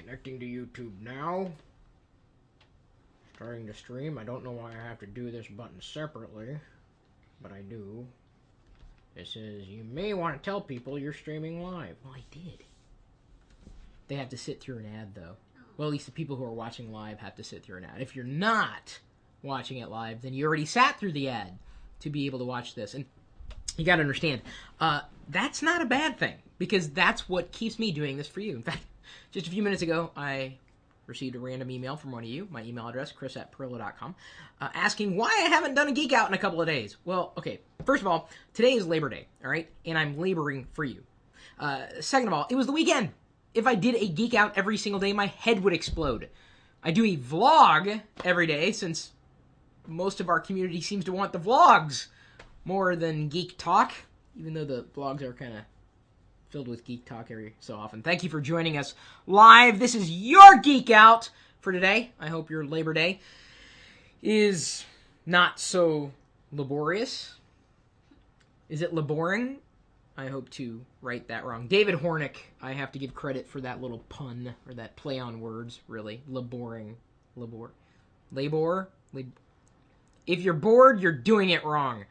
Connecting to YouTube now. Starting to stream. I don't know why I have to do this button separately, but I do. It says, you may want to tell people you're streaming live. Well, I did. They have to sit through an ad, though. Well, at least the people who are watching live have to sit through an ad. If you're not watching it live, then you already sat through the ad to be able to watch this. And you got to understand, that's not a bad thing, because that's what keeps me doing this for you. In fact, just a few minutes ago, I received a random email from one of you, my email address, chris@perillo.com, asking why I haven't done a Geek Out in a couple of days. Well, okay, first of all, today is Labor Day, all right? And I'm laboring for you. Second of all, it was the weekend. If I did a Geek Out every single day, my head would explode. I do a vlog every day, since most of our community seems to want the vlogs more than geek talk, even though the vlogs are kind of filled with geek talk every so often. Thank you for joining us live. This is your Geek Out for today. I hope your Labor Day is not so laborious. Is it laboring? I hope to write that wrong. David Hornick, I have to give credit for that little pun, or that play on words, really. Laboring. Labor. If you're bored, you're doing it wrong.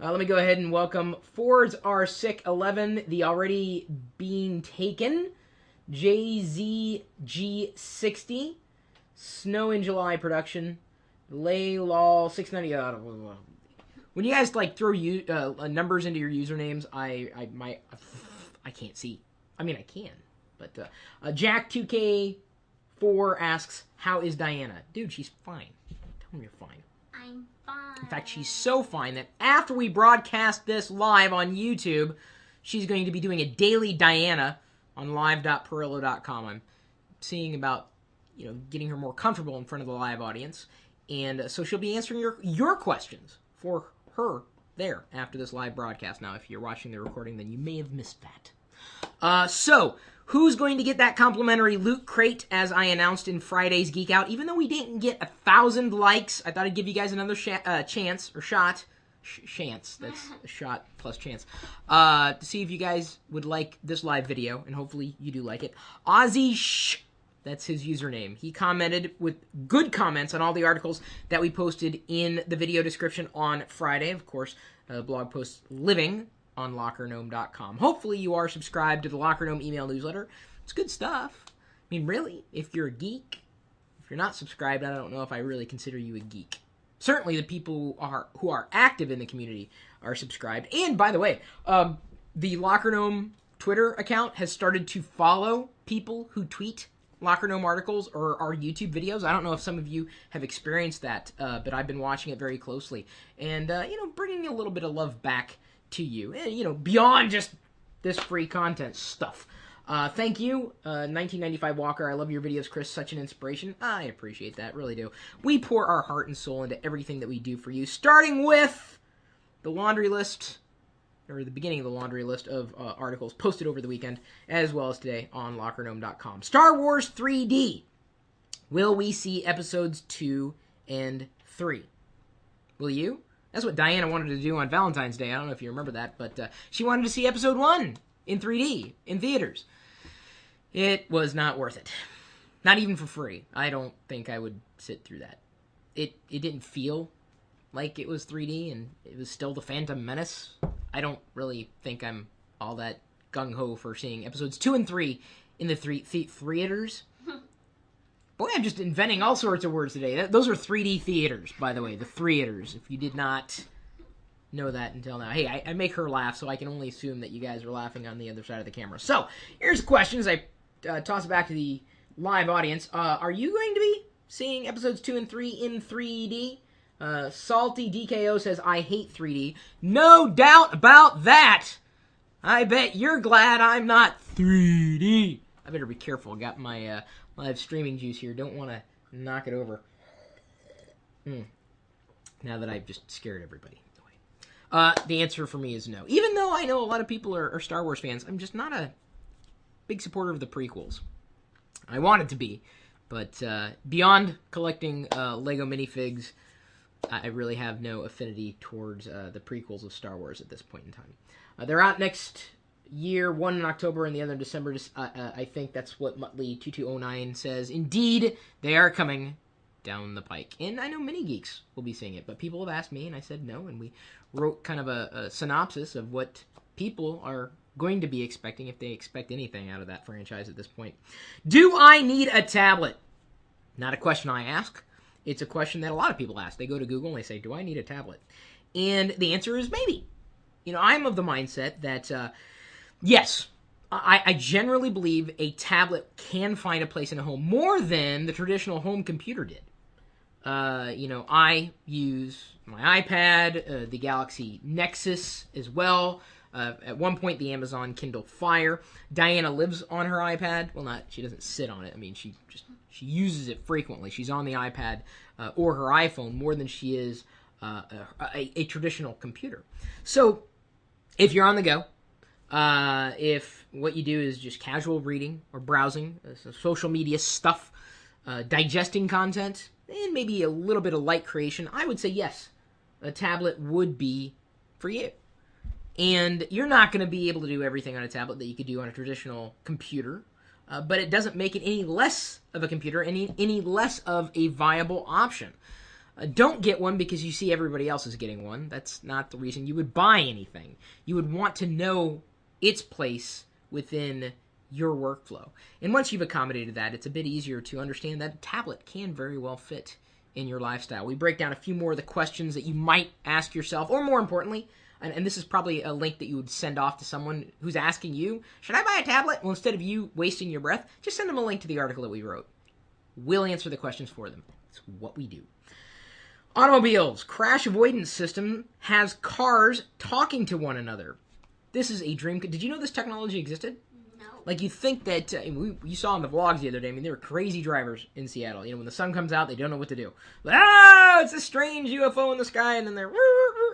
Let me go ahead and welcome Fords Are Sick 11, The Already Being Taken, JZG60, Snow in July Production, Laylol 690. When you guys like throw numbers into your usernames, I can't see. I mean, I can, but Jack2K4 asks, "How is Diana, dude? She's fine. Tell me you're fine." I'm fine. In fact, she's so fine that after we broadcast this live on YouTube, she's going to be doing a daily Diana on live.perillo.com. I'm seeing about getting her more comfortable in front of the live audience, and so she'll be answering your questions for her there after this live broadcast. Now, if you're watching the recording, then you may have missed that. So, who's going to get that complimentary loot crate, as I announced in Friday's Geek Out? Even though we didn't get 1,000 likes, I thought I'd give you guys another chance, or shot. Chance, that's a shot plus chance, to see if you guys would like this live video, and hopefully you do like it. Ozzy that's his username. He commented with good comments on all the articles that we posted in the video description on Friday. Of course, blog posts living on LockerGnome.com. Hopefully you are subscribed to the Locker Gnome email newsletter. It's good stuff. I mean, really, if you're a geek, if you're not subscribed, I don't know if I really consider you a geek. Certainly the people who are active in the community are subscribed. And, by the way, the Locker Gnome Twitter account has started to follow people who tweet Locker Gnome articles or our YouTube videos. I don't know if some of you have experienced that, but I've been watching it very closely. And, bringing a little bit of love back to you. And, beyond just this free content stuff. Thank you, 1995 Walker. I love your videos, Chris. Such an inspiration. I appreciate that, really do. We pour our heart and soul into everything that we do for you, starting with the laundry list, or the beginning of the laundry list of articles posted over the weekend, as well as today on LockerGnome.com. Star Wars 3D. Will we see episodes 2 and 3? Will you? That's what Diana wanted to do on Valentine's Day. I don't know if you remember that, but she wanted to see episode 1 in 3D, in theaters. It was not worth it. Not even for free. I don't think I would sit through that. It didn't feel like it was 3D, and it was still The Phantom Menace. I don't really think I'm all that gung-ho for seeing episodes 2 and 3 in the theaters. Boy, I'm just inventing all sorts of words today. Those are 3D theaters, by the way, the theaters, if you did not know that until now. Hey, I make her laugh, so I can only assume that you guys are laughing on the other side of the camera. So, here's a question as I toss it back to the live audience. Are you going to be seeing episodes 2 and 3 in 3D? Salty DKO says, I hate 3D. No doubt about that! I bet you're glad I'm not 3D. I better be careful. Got my live streaming juice here. Don't want to knock it over. Now that I've just scared everybody away. The answer for me is no. Even though I know a lot of people are Star Wars fans, I'm just not a big supporter of the prequels. I wanted to be, but beyond collecting Lego minifigs, I really have no affinity towards the prequels of Star Wars at this point in time. They're out next year, one in October and the other in December. I think that's what Muttley2209 says. Indeed, they are coming down the pike. And I know many geeks will be seeing it, but people have asked me, and I said no, and we wrote kind of a synopsis of what people are going to be expecting, if they expect anything out of that franchise at this point. Do I need a tablet? Not a question I ask. It's a question that a lot of people ask. They go to Google and they say, do I need a tablet? And the answer is maybe. I'm of the mindset that, yes, I generally believe a tablet can find a place in a home more than the traditional home computer did. I use my iPad, the Galaxy Nexus as well. At one point, the Amazon Kindle Fire. Diana lives on her iPad. Well, she doesn't sit on it. I mean, she uses it frequently. She's on the iPad or her iPhone more than she is a traditional computer. So, if you're on the go, if what you do is just casual reading or browsing, social media stuff, digesting content, and maybe a little bit of light creation, I would say yes, a tablet would be for you. And you're not going to be able to do everything on a tablet that you could do on a traditional computer, but it doesn't make it any less of a computer, any less of a viable option. Don't get one because you see everybody else is getting one. That's not the reason you would buy anything. You would want to know its place within your workflow. And once you've accommodated that, it's a bit easier to understand that a tablet can very well fit in your lifestyle. We break down a few more of the questions that you might ask yourself, or more importantly, and this is probably a link that you would send off to someone who's asking you, should I buy a tablet? Well, instead of you wasting your breath, just send them a link to the article that we wrote. We'll answer the questions for them. It's what we do. Automobiles. Crash avoidance system has cars talking to one another. This is a dream. Did you know this technology existed? No. Like, you think that, you saw in the vlogs the other day, there were crazy drivers in Seattle. When the sun comes out, they don't know what to do. It's a strange UFO in the sky, and then they're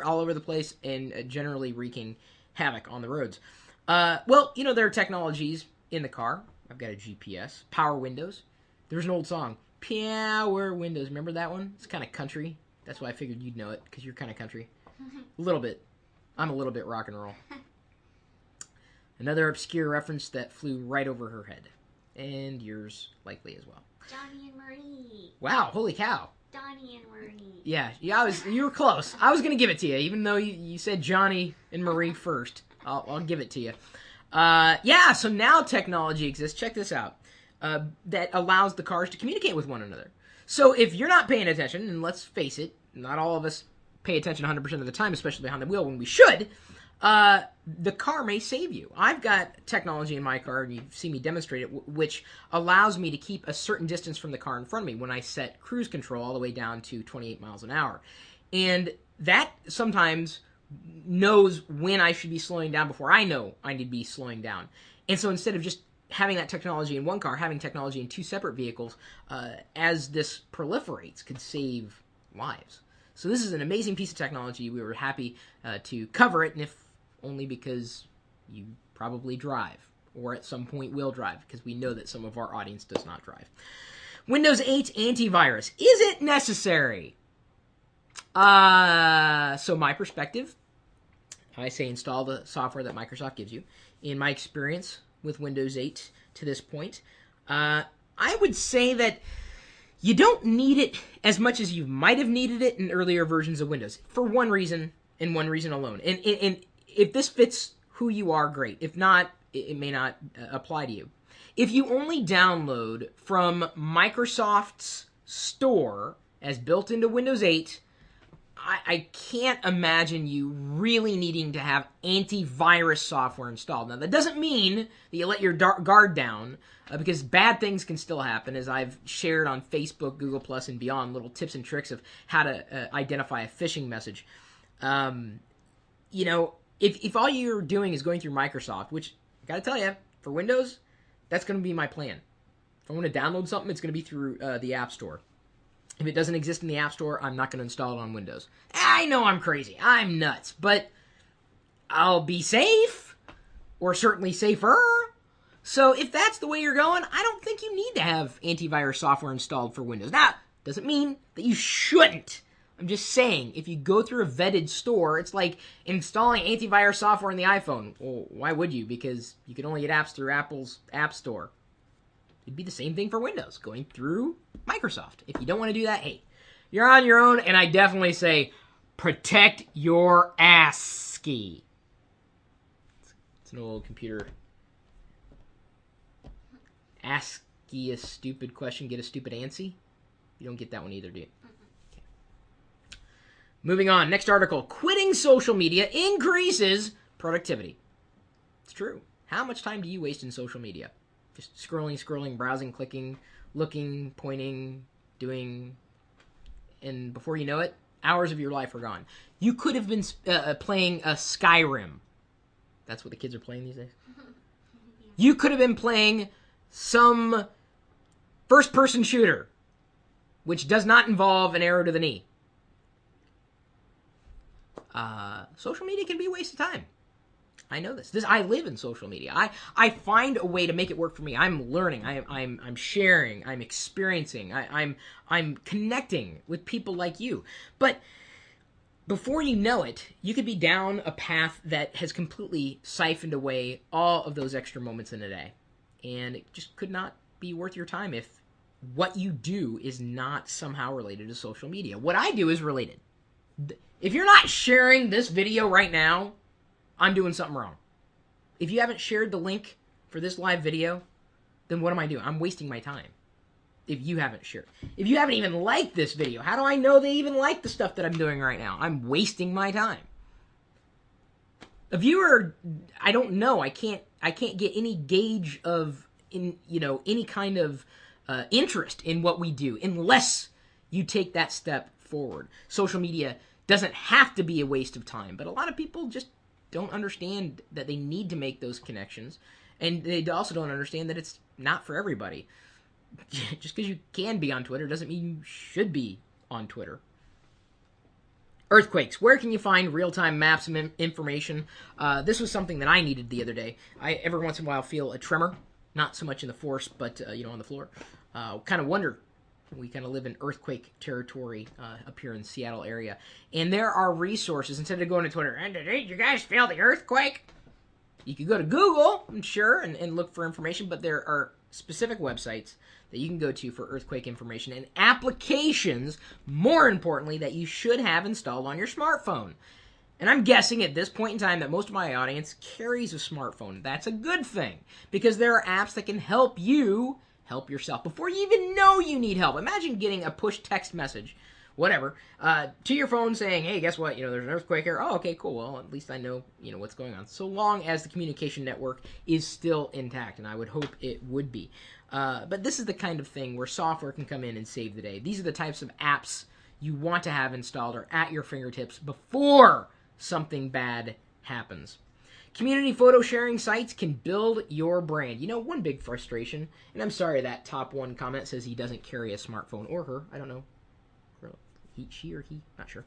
all over the place and generally wreaking havoc on the roads. There are technologies in the car. I've got a GPS, power windows. There's an old song, Power Windows. Remember that one? It's kind of country. That's why I figured you'd know it, because you're kind of country. A little bit. I'm a little bit rock and roll. Another obscure reference that flew right over her head. And yours likely as well. Johnny and Marie. Wow, holy cow. Donnie and Marie. Yeah, you were close. I was going to give it to you, even though you said Johnny and Marie first. I'll give it to you. So now technology exists. Check this out. That allows the cars to communicate with one another. So if you're not paying attention, and let's face it, not all of us pay attention 100% of the time, especially behind the wheel when we should, the car may save you. I've got technology in my car, and you see me demonstrate it, which allows me to keep a certain distance from the car in front of me when I set cruise control all the way down to 28 miles an hour. And that sometimes knows when I should be slowing down before I know I need to be slowing down. And so instead of just having that technology in one car, having technology in two separate vehicles, as this proliferates, could save lives. So this is an amazing piece of technology. We were happy to cover it, and if only because you probably drive, or at some point will drive, because we know that some of our audience does not drive. Windows 8 antivirus. Is it necessary? So my perspective, I say install the software that Microsoft gives you. In my experience with Windows 8 to this point, I would say that you don't need it as much as you might have needed it in earlier versions of Windows, for one reason, and one reason alone. And if this fits who you are, great. If not, it may not apply to you. If you only download from Microsoft's store as built into Windows 8, I can't imagine you really needing to have antivirus software installed. Now, that doesn't mean that you let your guard down, because bad things can still happen, as I've shared on Facebook, Google+, and beyond, little tips and tricks of how to identify a phishing message. If all you're doing is going through Microsoft, which, I gotta tell you, for Windows, that's going to be my plan. If I want to download something, it's going to be through the App Store. If it doesn't exist in the App Store, I'm not going to install it on Windows. I know I'm crazy. I'm nuts. But I'll be safe, or certainly safer. So if that's the way you're going, I don't think you need to have antivirus software installed for Windows. Now, doesn't mean that you shouldn't. I'm just saying, if you go through a vetted store, it's like installing antivirus software on the iPhone. Well, why would you? Because you can only get apps through Apple's App Store. It'd be the same thing for Windows, going through Microsoft. If you don't want to do that, hey, you're on your own, and I definitely say protect your ASCII. It's an old computer. Ask you a stupid question, get a stupid answer. You don't get that one either, do you? Okay. Moving on. Next article. Quitting social media increases productivity. It's true. How much time do you waste in social media? Just scrolling, browsing, clicking, looking, pointing, doing, and before you know it, hours of your life are gone. You could have been playing a Skyrim. That's what the kids are playing these days. You could have been playing some first-person shooter, which does not involve an arrow to the knee. Social media can be a waste of time. I know this. I live in social media. I find a way to make it work for me. I'm learning. I'm sharing. I'm experiencing. I'm connecting with people like you. But before you know it, you could be down a path that has completely siphoned away all of those extra moments in a day. And it just could not be worth your time if what you do is not somehow related to social media. What I do is related. If you're not sharing this video right now, I'm doing something wrong. If you haven't shared the link for this live video, then what am I doing? I'm wasting my time. If you haven't shared. If you haven't even liked this video, how do I know they even like the stuff that I'm doing right now? I'm wasting my time. A viewer, I don't know. I can't get any gauge of any kind of interest in what we do unless you take that step forward. Social media doesn't have to be a waste of time, but a lot of people just don't understand that they need to make those connections, and they also don't understand that it's not for everybody. Just because you can be on Twitter doesn't mean you should be on Twitter. Earthquakes. Where can you find real-time maps and information? This was something that I needed the other day. I every once in a while feel a tremor, not so much in the force, but on the floor. Kind of wonder. We kind of live in earthquake territory up here in the Seattle area. And there are resources. Instead of going to Twitter, did you guys feel the earthquake? You could go to Google, I'm sure, and look for information. But there are specific websites that you can go to for earthquake information and applications, more importantly, that you should have installed on your smartphone. And I'm guessing at this point in time that most of my audience carries a smartphone. That's a good thing, because there are apps that can help you help yourself before you even know you need help. Imagine getting a push text message, whatever, to your phone saying, hey, guess what? There's an earthquake here. Oh, okay, cool. Well, at least I know, what's going on. So long as the communication network is still intact, and I would hope it would be. But this is the kind of thing where software can come in and save the day. These are the types of apps you want to have installed or at your fingertips before something bad happens. Community photo sharing sites can build your brand. One big frustration, and I'm sorry that top one comment says he doesn't carry a smartphone, or her, I don't know. She or he, not sure.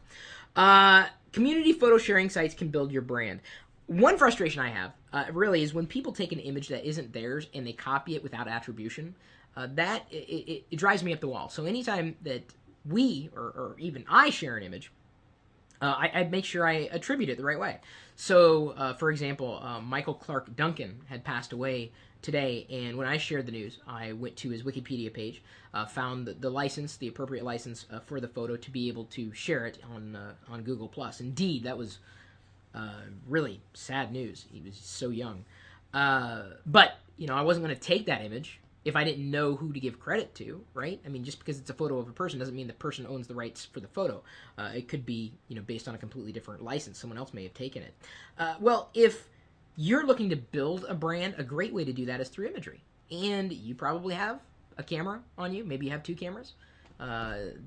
Community photo sharing sites can build your brand. One frustration I have really is when people take an image that isn't theirs and they copy it without attribution. That it drives me up the wall. So anytime that we or even I share an image, I make sure I attribute it the right way. So, for example, Michael Clark Duncan had passed away today, and when I shared the news, I went to his Wikipedia page, found the license, the appropriate license for the photo to be able to share it on Google+. Indeed, that was really sad news. He was so young. But, I wasn't going to take that image if I didn't know who to give credit to, right? I mean, just because it's a photo of a person doesn't mean the person owns the rights for the photo. It could be, based on a completely different license. Someone else may have taken it. Well, if you're looking to build a brand, a great way to do that is through imagery. And you probably have a camera on you. Maybe you have two cameras.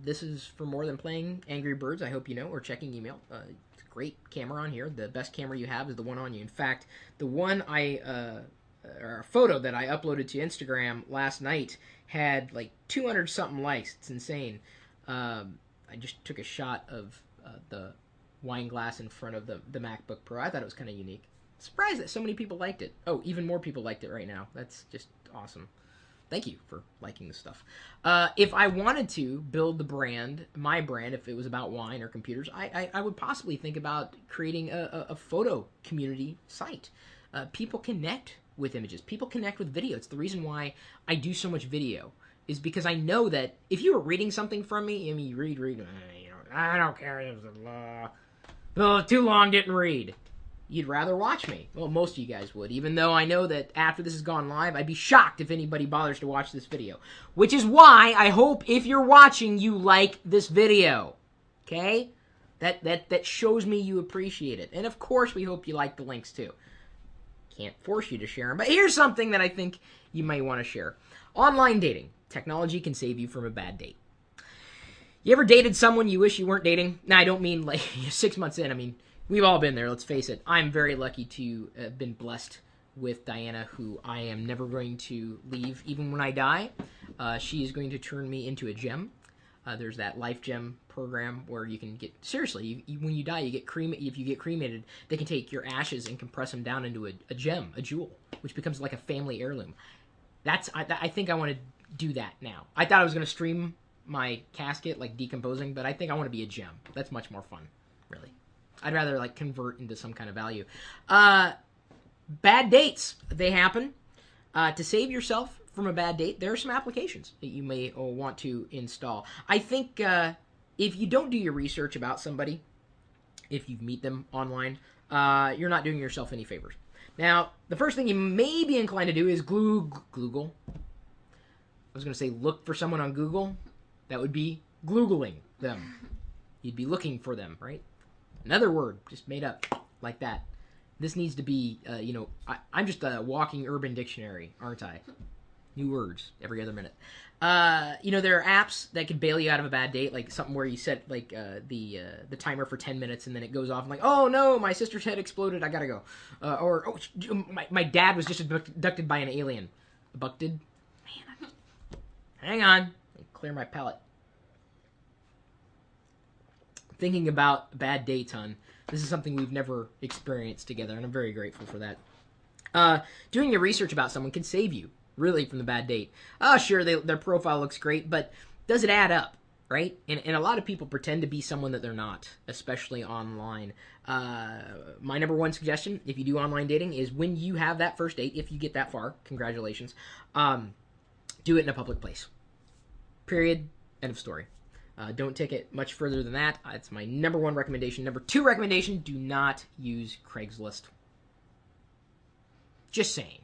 This is for more than playing Angry Birds, I hope you know, or checking email. It's a great camera on here. The best camera you have is the one on you. In fact, the one or a photo that I uploaded to Instagram last night had like 200 something likes. It's insane. I just took a shot of the wine glass in front of the MacBook Pro. I thought it was kind of unique. Surprised that so many people liked it. Oh, even more people liked it right now. That's just awesome. thank you for liking this stuff. If I wanted to build the brand, my brand, if it was about wine or computers, I would possibly think about creating a photo community site. People connect with images. People connect with video. It's the reason why I do so much video, is because I know that if you were reading something from me, I mean, you read, I don't care, it was too long, didn't read. You'd rather watch me. Well, most of you guys would, even though I know that after this has gone live, I'd be shocked if anybody bothers to watch this video. Which is why I hope if you're watching, you like this video. Okay? That shows me you appreciate it. And of course, we hope you like the links too. Can't force you to share them, but here's something that I think you might want to share. Online dating. Technology can save you from a bad date. You ever dated someone you wish you weren't dating? Now, I don't mean like 6 months in. I mean, we've all been there, let's face it. I'm very lucky to have been blessed with Diana, who I am never going to leave, even when I die. She is going to turn me into a gem. There's that Life Gem program where you can get, seriously, when you die, you get if you get cremated, they can take your ashes and compress them down into a gem, a jewel, which becomes like a family heirloom. I think I want to do that now. I thought I was going to stream my casket, like decomposing, but I think I want to be a gem. That's much more fun, really. I'd rather like convert into some kind of value. Bad dates, they happen. To save yourself from a bad date, there are some applications that you may want to install. I think if you don't do your research about somebody, if you meet them online, you're not doing yourself any favors. Now, the first thing you may be inclined to do is Google. I was going to say look for someone on Google. That would be Googling them. You'd be looking for them, right? Another word just made up like that. This needs to be, I'm just a walking urban dictionary, aren't I? New words every other minute. There are apps that can bail you out of a bad date, like something where you set like the timer for 10 minutes and then it goes off. I'm like, oh no, my sister's head exploded. I gotta go. My dad was just abducted by an alien. Abducted? Man, hang on. Clear my palate. Thinking about bad dates, hon. This is something we've never experienced together, and I'm very grateful for that. Doing your research about someone can save you, really, from the bad date. Oh, sure, their profile looks great, but does it add up, right? And a lot of people pretend to be someone that they're not, especially online. My number one suggestion, if you do online dating, is when you have that first date, if you get that far, congratulations, do it in a public place. Period. End of story. Don't take it much further than that. It's my number one recommendation. Number two recommendation, do not use Craigslist. Just saying.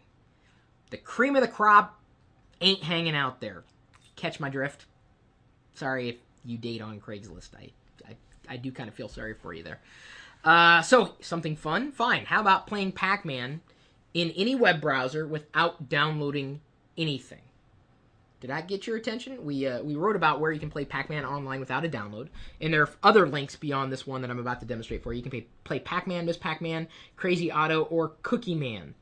The cream of the crop ain't hanging out there. Catch my drift? Sorry if you date on Craigslist. I do kind of feel sorry for you there. So, something fun? Fine. How about playing Pac-Man in any web browser without downloading anything? Did that get your attention? We wrote about where you can play Pac-Man online without a download, and there are other links beyond this one that I'm about to demonstrate for you. You can play Pac-Man, Miss Pac-Man, Crazy Otto, or Cookie Man,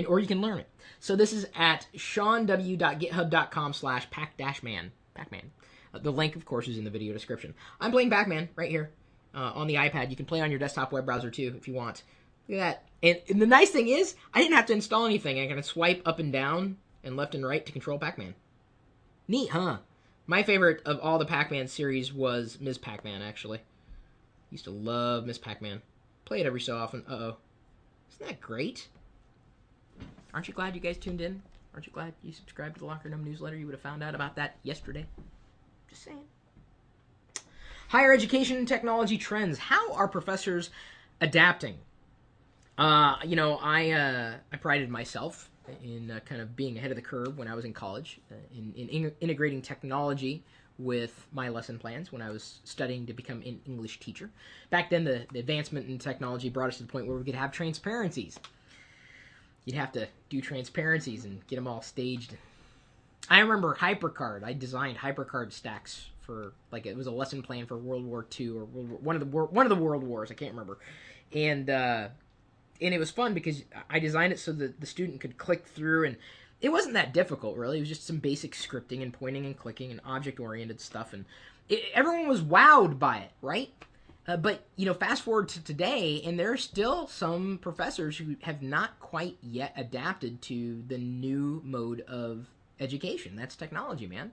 or you can learn it. So this is at seanw.github.com/pac-man. Pac-Man. The link, of course, is in the video description. I'm playing Pac-Man right here on the iPad. You can play on your desktop web browser too if you want. Look at that. And the nice thing is, I didn't have to install anything. I can swipe up and down and left and right to control Pac-Man. Neat, huh? My favorite of all the Pac-Man series was Ms. Pac-Man, actually. Used to love Ms. Pac-Man. Play it every so often. Uh-oh. Isn't that great? Aren't you glad you guys tuned in? Aren't you glad you subscribed to the Locker Room newsletter? You would have found out about that yesterday. Just saying. Higher education and technology trends. How are professors adapting? I prided myself in kind of being ahead of the curve when I was in college, in integrating technology with my lesson plans when I was studying to become an English teacher. Back then, the advancement in technology brought us to the point where we could have transparencies. You'd have to do transparencies and get them all staged. I remember HyperCard. I designed HyperCard stacks for, like, it was a lesson plan for World War II or one of the World Wars. I can't remember. And it was fun because I designed it so that the student could click through, and it wasn't that difficult, really. It was just some basic scripting and pointing and clicking and object-oriented stuff, and everyone was wowed by it, right? But, fast forward to today, and there are still some professors who have not quite yet adapted to the new mode of education. That's technology, man.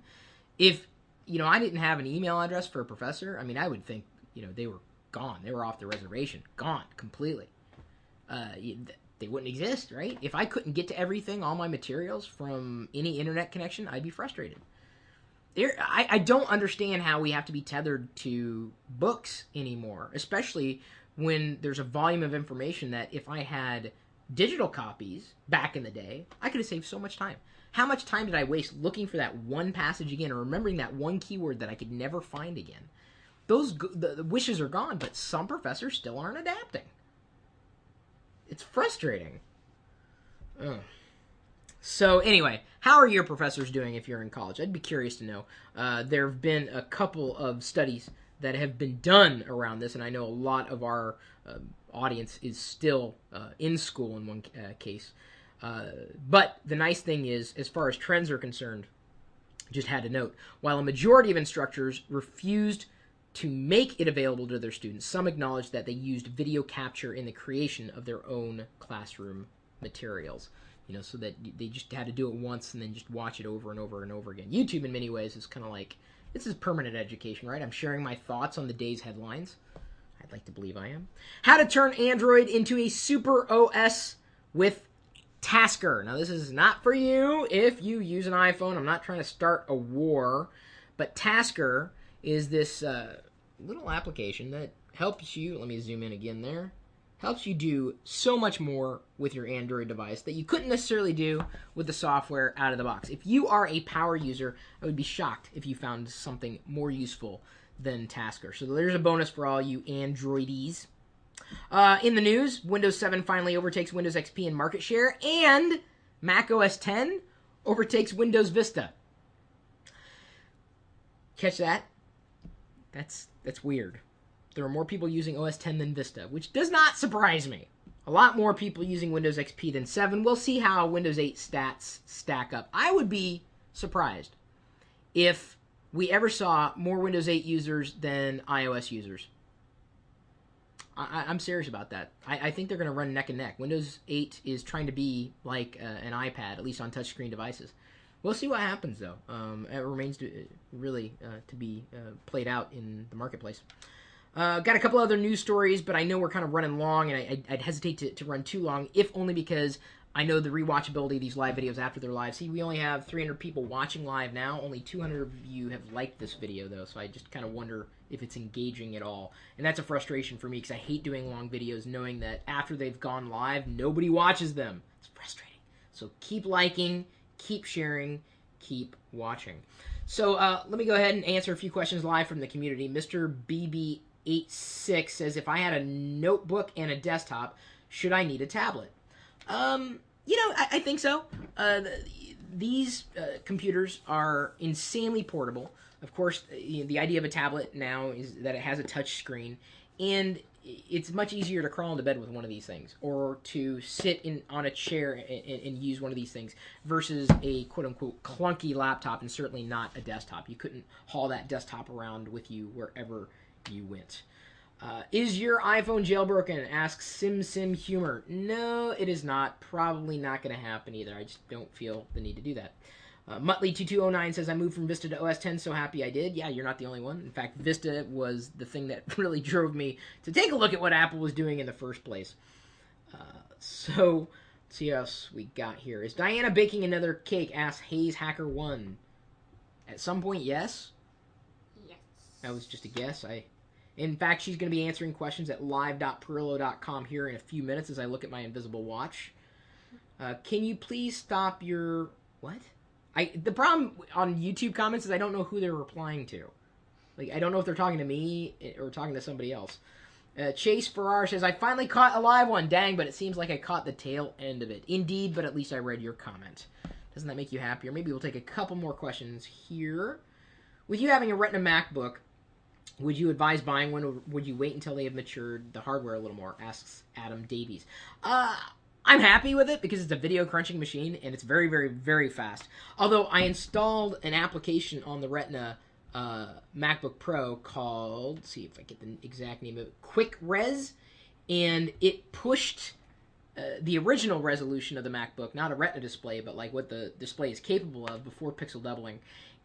If, I didn't have an email address for a professor, I mean, I would think, they were gone. They were off the reservation. Gone completely. They wouldn't exist, right? If I couldn't get to everything, all my materials from any internet connection, I'd be frustrated. I don't understand how we have to be tethered to books anymore, especially when there's a volume of information that if I had digital copies back in the day, I could have saved so much time. How much time did I waste looking for that one passage again or remembering that one keyword that I could never find again? The wishes are gone, but some professors still aren't adapting. It's frustrating. Ugh. So anyway, how are your professors doing if you're in college? I'd be curious to know. There have been a couple of studies that have been done around this, and I know a lot of our audience is still in school in one case. But the nice thing is, as far as trends are concerned, just had to note, while a majority of instructors refused to make it available to their students, some acknowledged that they used video capture in the creation of their own classroom materials. So that they just had to do it once and then just watch it over and over and over again. YouTube, in many ways, is kind of like, this is permanent education, right? I'm sharing my thoughts on the day's headlines. I'd like to believe I am. How to turn Android into a super OS with Tasker. Now, this is not for you if you use an iPhone. I'm not trying to start a war. But Tasker is this little application that helps you, let me zoom in again there, helps you do so much more with your Android device that you couldn't necessarily do with the software out of the box. If you are a power user, I would be shocked if you found something more useful than Tasker. So there's a bonus for all you Androidies. In the news, Windows 7 finally overtakes Windows XP in market share, and Mac OS X overtakes Windows Vista. Catch that? That's weird. There are more people using OS X than Vista, which does not surprise me. A lot more people using Windows XP than 7. We'll see how Windows 8 stats stack up. I would be surprised if we ever saw more Windows 8 users than iOS users. I'm serious about that. I think they're going to run neck and neck. Windows 8 is trying to be like an iPad, at least on touchscreen devices. We'll see what happens, though. It remains to be played out in the marketplace. Got a couple other news stories, but I know we're kind of running long, and I'd hesitate to run too long, if only because I know the rewatchability of these live videos after they're live. See, we only have 300 people watching live now. Only 200 of you have liked this video, though, so I just kind of wonder if it's engaging at all. And that's a frustration for me, because I hate doing long videos knowing that after they've gone live, nobody watches them. It's frustrating. So keep liking, keep sharing, keep watching. So let me go ahead and answer a few questions live from the community. Mr. BB86 says, if I had a notebook and a desktop, should I need a tablet? I think so. These computers are insanely portable. Of course, the idea of a tablet now is that it has a touch screen, and it's much easier to crawl into bed with one of these things, or to sit on a chair and use one of these things, versus a quote-unquote clunky laptop, and certainly not a desktop. You couldn't haul that desktop around with you wherever you went. Is your iPhone jailbroken? Asks SimSim Humor. No, it is not. Probably not going to happen either. I just don't feel the need to do that. Muttley2209 says, I moved from Vista to OS X, so happy I did. Yeah, you're not the only one. In fact, Vista was the thing that really drove me to take a look at what Apple was doing in the first place. So, let's see what else we got here. Is Diana baking another cake? Asks Hayes Hacker 1. At some point, yes. Yes. That was just a guess. In fact, she's going to be answering questions at live.perillo.com here in a few minutes as I look at my invisible watch. Can you please stop your... What? The problem on YouTube comments is I don't know who they're replying to. Like, I don't know if they're talking to me or talking to somebody else. Chase Farrar says, I finally caught a live one. Dang, but it seems like I caught the tail end of it. Indeed, but at least I read your comment. Doesn't that make you happier? Maybe we'll take a couple more questions here. With you having a Retina MacBook, would you advise buying one, or would you wait until they have matured the hardware a little more? Asks Adam Davies. I'm happy with it because it's a video crunching machine, and it's very, very, very fast. Although I installed an application on the Retina MacBook Pro called, let's see if I get the exact name of it, Quick Res, and it pushed the original resolution of the MacBook, not a Retina display, but like what the display is capable of before pixel doubling.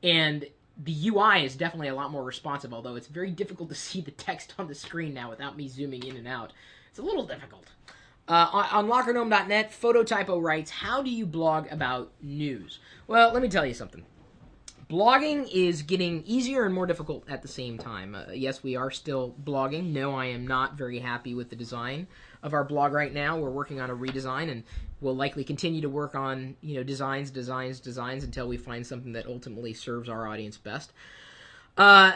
And the UI is definitely a lot more responsive, although it's very difficult to see the text on the screen now without me zooming in and out. It's a little difficult. On LockerGnome.net, Phototypo writes, how do you blog about news? Well, let me tell you something. Blogging is getting easier and more difficult at the same time. Yes, we are still blogging. No, I am not very happy with the design of our blog right now. We're working on a redesign, and we'll likely continue to work on designs until we find something that ultimately serves our audience best. I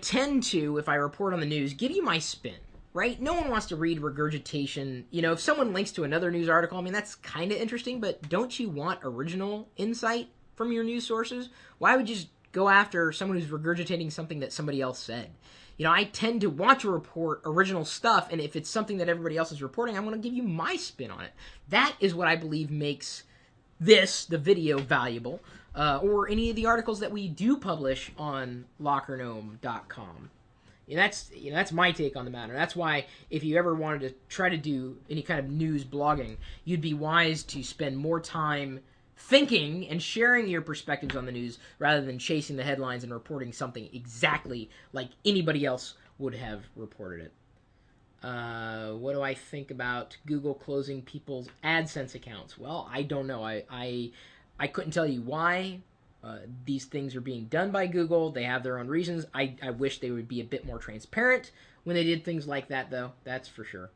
tend to, if I report on the news, give you my spin. Right? No one wants to read regurgitation. If someone links to another news article, I mean, that's kind of interesting, but don't you want original insight from your news sources? Why would you just go after someone who's regurgitating something that somebody else said? I tend to want to report original stuff, and if it's something that everybody else is reporting, I want to give you my spin on it. That is what I believe makes the video, valuable, or any of the articles that we do publish on LockerGnome.com. That's my take on the matter. That's why if you ever wanted to try to do any kind of news blogging, you'd be wise to spend more time thinking and sharing your perspectives on the news rather than chasing the headlines and reporting something exactly like anybody else would have reported it. What do I think about Google closing people's AdSense accounts? Well, I don't know. I couldn't tell you why. These things are being done by Google. They have their own reasons. I wish they would be a bit more transparent when they did things like that, though. That's for sure.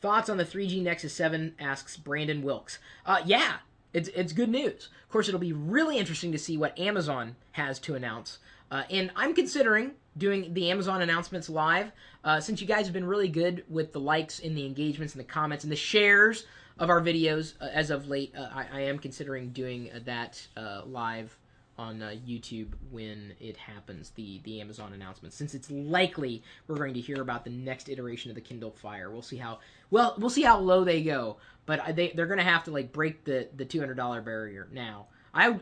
Thoughts on the 3G Nexus 7, asks Brandon Wilkes. Yeah, it's good news. Of course, it'll be really interesting to see what Amazon has to announce. And I'm considering doing the Amazon announcements live. Since you guys have been really good with the likes and the engagements and the comments and the shares of our videos as of late, I am considering doing that live on YouTube when it happens, the Amazon announcement. Since it's likely we're going to hear about the next iteration of the Kindle Fire. We'll see how low they go, but they're going to have to break the $200 barrier now. I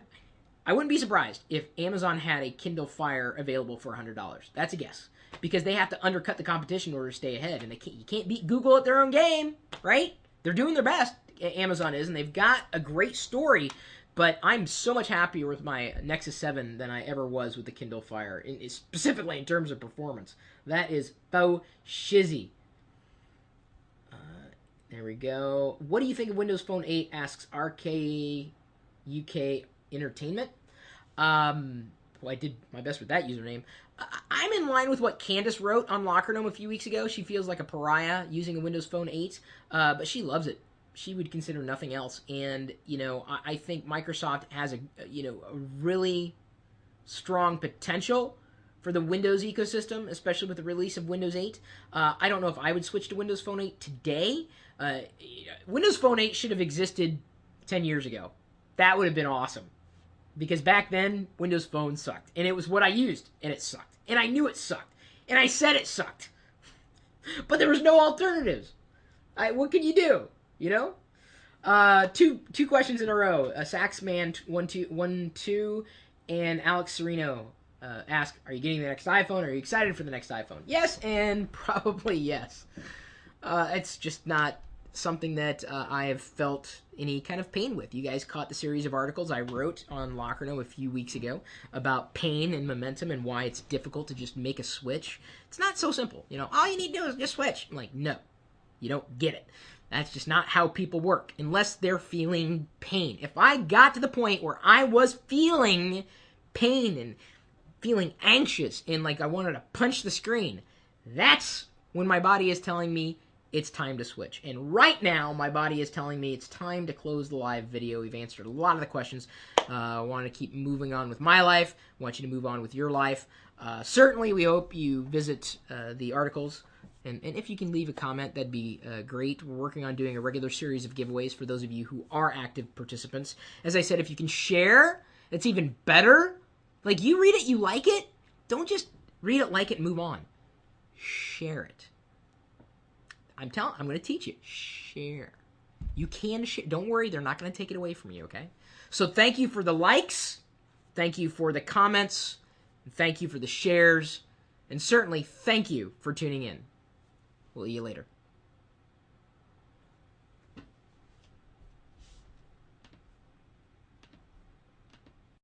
wouldn't be surprised if Amazon had a Kindle Fire available for $100. That's a guess, because they have to undercut the competition in order to stay ahead, and you can't beat Google at their own game, right? They're doing their best, Amazon is, and they've got a great story, but I'm so much happier with my Nexus 7 than I ever was with the Kindle Fire, specifically in terms of performance. That is faux shizzy. There we go. What do you think of Windows Phone 8, asks RK UK Entertainment. Well, I did my best with that username. I'm in line with what Candace wrote on LockerGnome a few weeks ago. She feels like a pariah using a Windows Phone 8, but she loves it. She would consider nothing else. And, I think Microsoft has a really strong potential for the Windows ecosystem, especially with the release of Windows 8. I don't know if I would switch to Windows Phone 8 today. Windows Phone 8 should have existed 10 years ago. That would have been awesome. Because back then, Windows Phone sucked. And it was what I used, and it sucked. And I knew it sucked. And I said it sucked. But there was no alternatives. What can you do? Two questions in a row. Saxman12 and Alex Sereno ask, are you getting the next iPhone? Are you excited for the next iPhone? Yes, and probably yes. It's just not something that I have felt any kind of pain with. You guys caught the series of articles I wrote on LockerGnome a few weeks ago about pain and momentum and why it's difficult to just make a switch. It's not so simple. All you need to do is just switch. I'm like, no, you don't get it. That's just not how people work, unless they're feeling pain. If I got to the point where I was feeling pain and feeling anxious and like I wanted to punch the screen, that's when my body is telling me it's time to switch. And right now, my body is telling me it's time to close the live video. We've answered a lot of the questions. I want to keep moving on with my life. I want you to move on with your life. Certainly, we hope you visit the articles. And if you can leave a comment, that'd be great. We're working on doing a regular series of giveaways for those of you who are active participants. As I said, if you can share, it's even better. Like, you read it, you like it, don't just read it, like it, move on. Share it. I'm going to teach you. Share. You can share. Don't worry, they're not going to take it away from you, okay? So thank you for the likes. Thank you for the comments. And thank you for the shares. And certainly, thank you for tuning in. We'll see you later.